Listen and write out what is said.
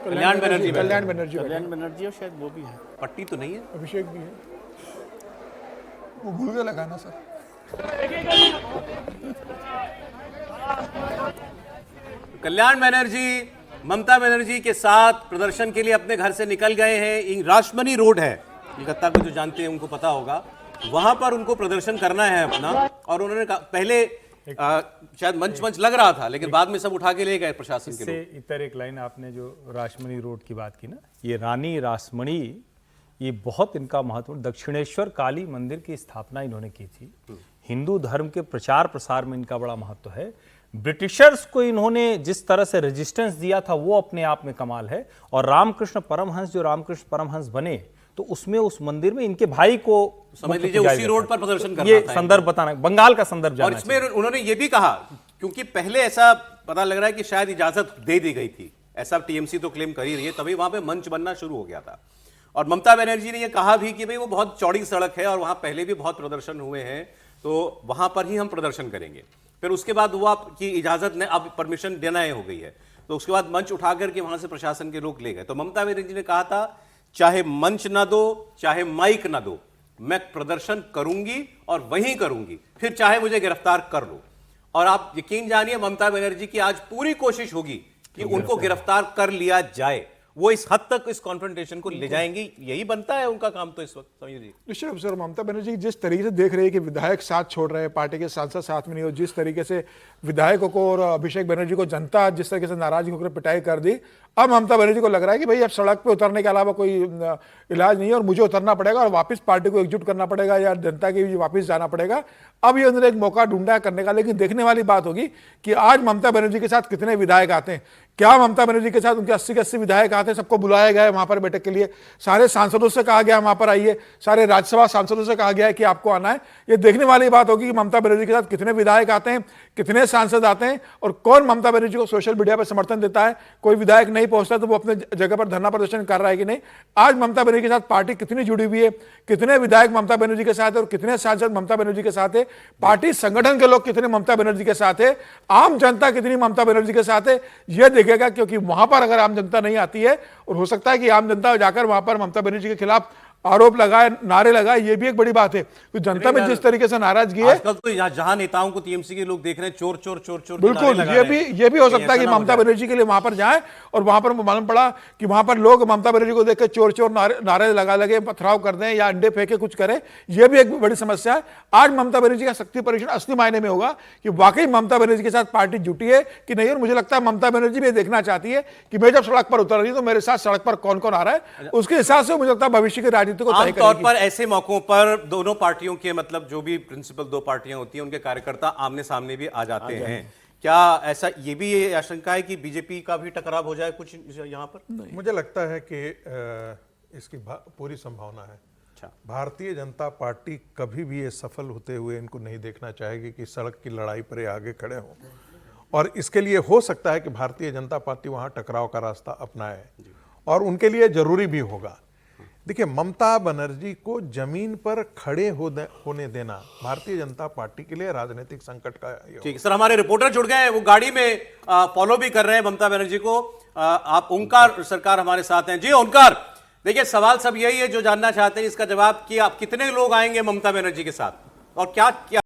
कल्याण बनर्जी कल्याण बनर्जी और शायद वो भी है, पट्टी तो नहीं है, अभिषेक भी है, वो भूल के लगाना सर। कल्याण बनर्जी ममता बनर्जी के साथ प्रदर्शन के लिए अपने घर से निकल गए हैं। रासमनी रोड है कोलकाता को, जो जानते हैं उनको पता होगा, वहां पर उनको प्रदर्शन करना है अपना। और उन्होंने पहले शायद मंच लग रहा था, लेकिन बाद में सब उठा के ले गए प्रशासन के लोग। इधर एक लाइन आपने जो रासमणी रोड की बात की ना, ये रानी रासमणी, ये बहुत इनका महत्वपूर्ण, दक्षिणेश्वर काली मंदिर की स्थापना इन्होंने की थी। हिंदू धर्म के प्रचार प्रसार में इनका बड़ा महत्व है। ब्रिटिशर्स को इन्होंने जिस तरह से रेजिस्टेंस दिया था वो अपने आप में कमाल है। और रामकृष्ण परमहंस जो रामकृष्ण परमहंस बने, तो उसमें उस मंदिर में इनके भाई को समझ लीजिए उसी रोड पर प्रदर्शन करना ये था। संदर्भ बताना, बंगाल का संदर्भ जानना। और इसमें उन्होंने ये भी कहा, क्योंकि पहले ऐसा पता लग रहा है कि शायद इजाजत दे दी गई थी, ऐसा टीएमसी तो क्लेम कर ही रही है, तभी वहां पे मंच बनना शुरू हो गया था। और ममता बनर्जी ने यह कहा भी कि भाई वो बहुत चौड़ी सड़क है और वहां पहले भी बहुत प्रदर्शन हुए हैं, तो वहां पर ही हम प्रदर्शन करेंगे। फिर उसके बाद वो आपकी इजाजत ने अब परमिशन देना हो गई है, तो उसके बाद मंच उठा करके वहां से प्रशासन के लोग ले गए। तो ममता बनर्जी ने कहा था, चाहे मंच ना दो, चाहे माइक ना दो, मैं प्रदर्शन करूंगी और वहीं करूंगी, फिर चाहे मुझे गिरफ्तार कर लो। और आप यकीन जानिए ममता बनर्जी की आज पूरी कोशिश होगी कि उनको गिरफ्तार कर लिया जाए। वो इस हद तक इस कॉन्फ्रंटेशन को ले जाएंगी, यही बनता है उनका काम। तो इस वक्त समझिए निश्चित रूप से ममता बनर्जी जिस तरीके से देख रही है कि विधायक साथ छोड़ रहे हैं, पार्टी के सांसद साथ में नहीं हो, जिस तरीके से विधायकों को और अभिषेक बनर्जी को जनता जिस तरीके से नाराजगी होकर पिटाई कर दी, अब ममता बनर्जी को लग रहा है कि भाई अब सड़क पे उतरने के अलावा कोई इलाज नहीं है और मुझे उतरना पड़ेगा और वापस पार्टी को एकजुट करना पड़ेगा या जनता के वापस जाना पड़ेगा। अब ये उन्होंने एक मौका ढूंढा है करने का। लेकिन देखने वाली बात होगी कि आज ममता बनर्जी के साथ कितने विधायक आते हैं। क्या ममता बनर्जी के साथ उनके 80 के 80 विधायक आते हैं, सबको बुलाया गया है वहां पर बैठक के लिए, सारे सांसदों से कहा गया वहां पर आइए, सारे राज्यसभा सांसदों से कहा गया है कि आपको आना है। ये देखने वाली बात होगी कि ममता बनर्जी के साथ कितने विधायक आते हैं, कितने सांसद आते हैं और कौन ममता बनर्जी को सोशल मीडिया पर समर्थन देता है। कोई विधायक नहीं पहुंचता तो वो अपने जगह पर धरना प्रदर्शन कर रहा है कि नहीं। आज ममता बनर्जी के साथ पार्टी कितनी जुड़ी हुई है, कितने विधायक ममता बनर्जी के साथ है और कितने सांसद ममता बनर्जी के साथ है, पार्टी संगठन के लोग कितने ममता बनर्जी के साथ है, आम जनता कितनी ममता बनर्जी के साथ है, यह देखेगा। क्योंकि वहां पर अगर आम जनता नहीं आती है, और हो सकता है कि आम जनता जाकर वहां पर ममता बनर्जी के खिलाफ आरोप लगाए, नारे लगाए, ये भी एक बड़ी बात है। तो जनता में जिस तरीके से नाराजगी है, आजकल तो जहां नेताओं को टीएमसी के लोग देख रहे हैं चोर चोर चोर चोर, बिल्कुल ये भी हो सकता है कि ममता बनर्जी के लिए वहां पर जाएं और वहां पर मालूम पड़ा कि वहां पर लोग ममता बनर्जी को देखकर चोर चोर नारे लगा लगे, पथराव कर दें या अंडे फेंके कुछ करें। यह भी एक बड़ी समस्या है। आज ममता बनर्जी का शक्ति परीक्षण असली मायने में होगा कि वाकई ममता बनर्जी के साथ पार्टी जुटी है कि नहीं। और मुझे लगता है ममता बनर्जी भी देखना चाहती है कि मैं जब सड़क पर उतर रही हूं तो मेरे साथ सड़क पर कौन कौन आ रहा है, उसके हिसाब से मुझे लगता है भविष्य की राजनीति को तय करेगी। पर ऐसे मौकों पर दोनों पार्टियों के, मतलब जो भी प्रिंसिपल दो पार्टियां होती हैं, उनके कार्यकर्ता आमने सामने भी आ जाते हैं। क्या ऐसा ये भी ये आशंका है कि बीजेपी का भी टकराव हो जाए कुछ यहां पर? मुझे लगता है कि इसकी पूरी संभावना है। अच्छा, भारतीय जनता पार्टी कभी भी ये सफल होते हुए इनको नहीं देखना चाहेगी कि सड़क की लड़ाई पर ये आगे खड़े हों। और इसके लिए हो सकता है कि भारतीय जनता पार्टी वहां टकराव का रास्ता अपनाए और उनके लिए जरूरी भी होगा। देखिए, ममता बनर्जी को जमीन पर खड़े होने देना भारतीय जनता पार्टी के लिए राजनीतिक संकट का। ठीक है सर, हमारे रिपोर्टर जुड़ गए हैं, वो गाड़ी में फॉलो भी कर रहे हैं ममता बनर्जी को। आप ओंकार सरकार हमारे साथ हैं। जी ओंकार, देखिए सवाल सब यही है जो जानना चाहते हैं, इसका जवाब कि आप कितने लोग आएंगे ममता बनर्जी के साथ और क्या क्या